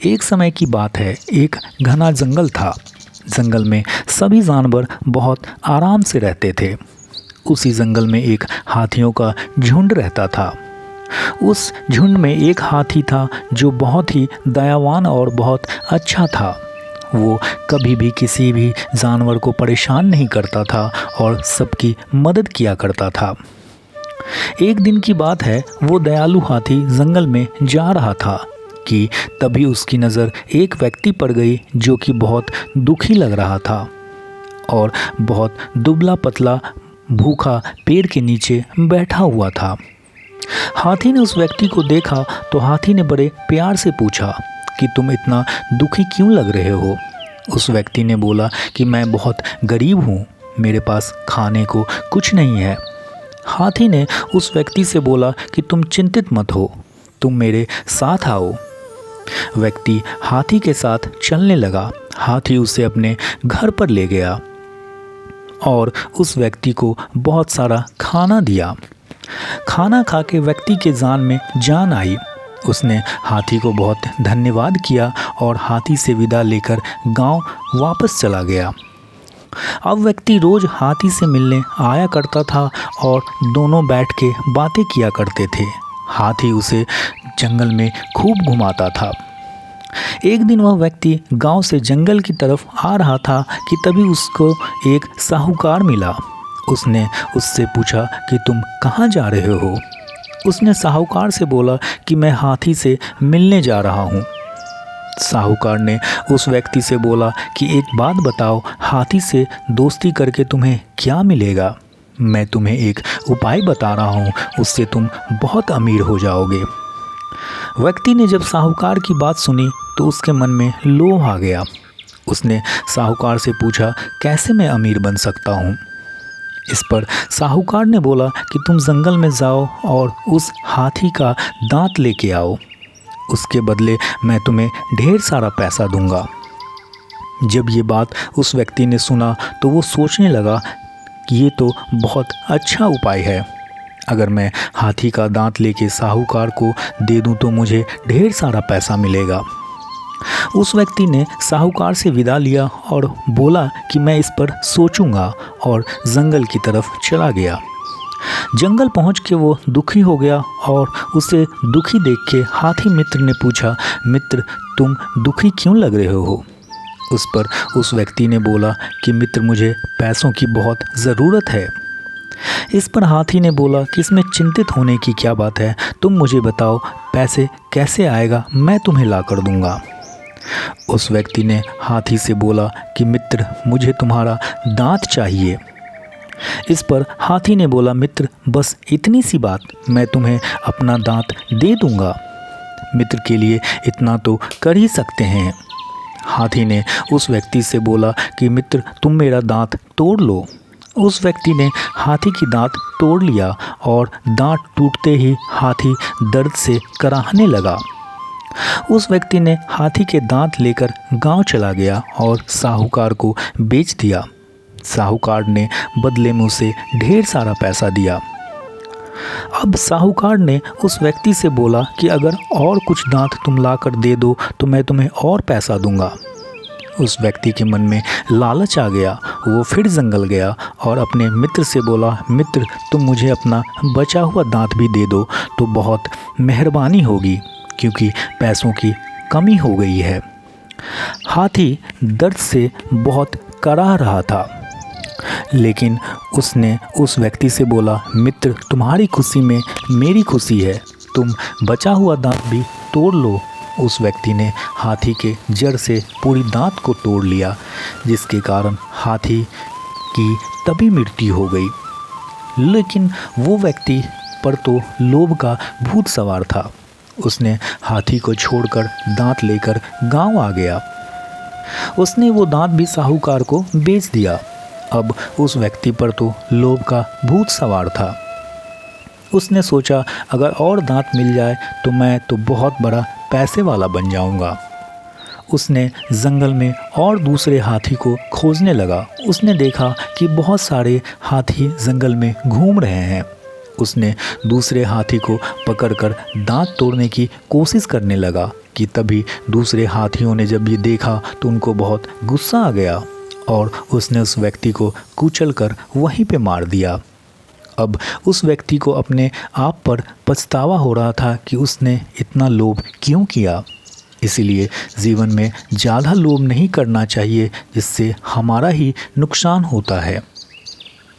एक समय की बात है, एक घना जंगल था। जंगल में सभी जानवर बहुत आराम से रहते थे। उसी जंगल में एक हाथियों का झुंड रहता था। उस झुंड में एक हाथी था जो बहुत ही दयावान और बहुत अच्छा था। वो कभी भी किसी भी जानवर को परेशान नहीं करता था और सबकी मदद किया करता था। एक दिन की बात है, वो दयालु हाथी जंगल में जा रहा था कि तभी उसकी नज़र एक व्यक्ति पर गई जो कि बहुत दुखी लग रहा था और बहुत दुबला पतला भूखा पेड़ के नीचे बैठा हुआ था। हाथी ने उस व्यक्ति को देखा तो हाथी ने बड़े प्यार से पूछा कि तुम इतना दुखी क्यों लग रहे हो। उस व्यक्ति ने बोला कि मैं बहुत गरीब हूँ, मेरे पास खाने को कुछ नहीं है। हाथी ने उस व्यक्ति से बोला कि तुम चिंतित मत हो, तुम मेरे साथ आओ। व्यक्ति हाथी के साथ चलने लगा। हाथी उसे अपने घर पर ले गया और उस व्यक्ति को बहुत सारा खाना दिया। खाना खा के व्यक्ति के जान में जान आई। उसने हाथी को बहुत धन्यवाद किया और हाथी से विदा लेकर गांव वापस चला गया। अब व्यक्ति रोज़ हाथी से मिलने आया करता था और दोनों बैठ के बातें किया करते थे। हाथी उसे जंगल में खूब घुमाता था। एक दिन वह व्यक्ति गांव से जंगल की तरफ आ रहा था कि तभी उसको एक साहूकार मिला। उसने उससे पूछा कि तुम कहाँ जा रहे हो। उसने साहूकार से बोला कि मैं हाथी से मिलने जा रहा हूँ। साहूकार ने उस व्यक्ति से बोला कि एक बात बताओ, हाथी से दोस्ती करके तुम्हें क्या मिलेगा। मैं तुम्हें एक उपाय बता रहा हूँ, उससे तुम बहुत अमीर हो जाओगे। व्यक्ति ने जब साहूकार की बात सुनी तो उसके मन में लोभ आ गया। उसने साहूकार से पूछा, कैसे मैं अमीर बन सकता हूँ। इस पर साहूकार ने बोला कि तुम जंगल में जाओ और उस हाथी का दांत लेके आओ, उसके बदले मैं तुम्हें ढेर सारा पैसा दूंगा। जब ये बात उस व्यक्ति ने सुना तो वो सोचने लगा कि ये तो बहुत अच्छा उपाय है। अगर मैं हाथी का दांत लेके साहूकार को दे दूं तो मुझे ढेर सारा पैसा मिलेगा। उस व्यक्ति ने साहूकार से विदा लिया और बोला कि मैं इस पर सोचूंगा और जंगल की तरफ चला गया। जंगल पहुंच के वो दुखी हो गया और उसे दुखी देख के हाथी मित्र ने पूछा, मित्र तुम दुखी क्यों लग रहे हो। उस पर उस व्यक्ति ने बोला कि मित्र मुझे पैसों की बहुत ज़रूरत है। इस पर हाथी ने बोला कि इसमें चिंतित होने की क्या बात है, तुम मुझे बताओ पैसे कैसे आएगा, मैं तुम्हें ला कर दूंगा। उस व्यक्ति ने हाथी से बोला कि मित्र मुझे तुम्हारा दांत चाहिए। इस पर हाथी ने बोला, मित्र बस इतनी सी बात, मैं तुम्हें अपना दांत दे दूंगा। मित्र के लिए इतना तो कर ही सकते हैं। हाथी ने उस व्यक्ति से बोला कि मित्र तुम मेरा दांत तोड़ लो। उस व्यक्ति ने हाथी की दांत तोड़ लिया और दांत टूटते ही हाथी दर्द से कराहने लगा। उस व्यक्ति ने हाथी के दांत लेकर गांव चला गया और साहूकार को बेच दिया। साहूकार ने बदले में उसे ढेर सारा पैसा दिया। अब साहूकार ने उस व्यक्ति से बोला कि अगर और कुछ दांत तुम ला कर दे दो तो मैं तुम्हें और पैसा दूंगा। उस व्यक्ति के मन में लालच आ गया। वो फिर जंगल गया और अपने मित्र से बोला, मित्र तुम मुझे अपना बचा हुआ दांत भी दे दो तो बहुत मेहरबानी होगी, क्योंकि पैसों की कमी हो गई है। हाथी दर्द से बहुत कराह रहा था, लेकिन उसने उस व्यक्ति से बोला, मित्र तुम्हारी खुशी में मेरी खुशी है, तुम बचा हुआ दांत भी तोड़ लो। उस व्यक्ति ने हाथी के जड़ से पूरी दांत को तोड़ लिया, जिसके कारण हाथी की तभी मृत्यु हो गई। लेकिन वो व्यक्ति पर तो लोभ का भूत सवार था। उसने हाथी को छोड़कर दांत लेकर गांव आ गया। उसने वो दांत भी साहूकार को बेच दिया। अब उस व्यक्ति पर तो लोभ का भूत सवार था। उसने सोचा अगर और दांत मिल जाए तो मैं तो बहुत बड़ा पैसे वाला बन जाऊंगा। उसने जंगल में और दूसरे हाथी को खोजने लगा। उसने देखा कि बहुत सारे हाथी जंगल में घूम रहे हैं। उसने दूसरे हाथी को पकड़कर दांत तोड़ने की कोशिश करने लगा कि तभी दूसरे हाथियों ने जब ये देखा तो उनको बहुत गुस्सा आ गया और उसने उस व्यक्ति को कुचलकर वहीं पे मार दिया। अब उस व्यक्ति को अपने आप पर पछतावा हो रहा था कि उसने इतना लोभ क्यों किया। इसीलिए जीवन में ज़्यादा लोभ नहीं करना चाहिए जिससे हमारा ही नुकसान होता है।